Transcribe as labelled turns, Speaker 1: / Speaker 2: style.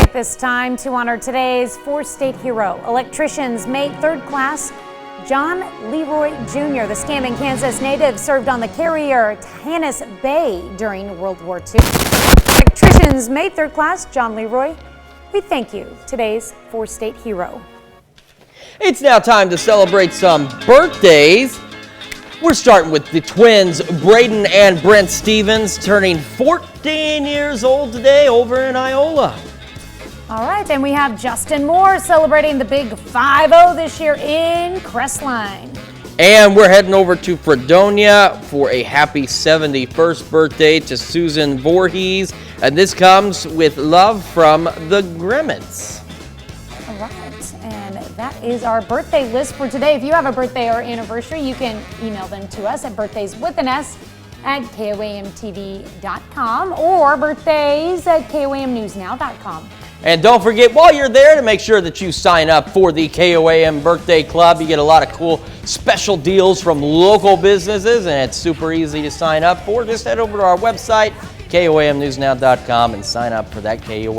Speaker 1: at this time to honor today's four-state hero, electricians May 3rd class John Leroy Jr., the Scammon, Kansas native, served on the carrier Hannah's Bay during World War II. Electricians May 3rd class John Leroy, we thank you, today's four-state hero.
Speaker 2: It's now time to celebrate some birthdays. We're starting with the twins, Braden and Brent Stevens, turning 14 years old today over in Iola.
Speaker 1: All right, and we have Justin Moore celebrating the big 5-0 this year in Crestline.
Speaker 2: And we're heading over to Fredonia for a happy 71st birthday to Susan Voorhees. And this comes with love from the Grimmets.
Speaker 1: All right, and that is our birthday list for today. If you have a birthday or anniversary, you can email them to us at birthdayswithan@koamtv.com or birthdays@koamnewsnow.com.
Speaker 2: And don't forget, while you're there, to make sure that you sign up for the KOAM Birthday Club. You get a lot of cool special deals from local businesses, and it's super easy to sign up for. Just head over to our website, koamnewsnow.com, and sign up for that KOAM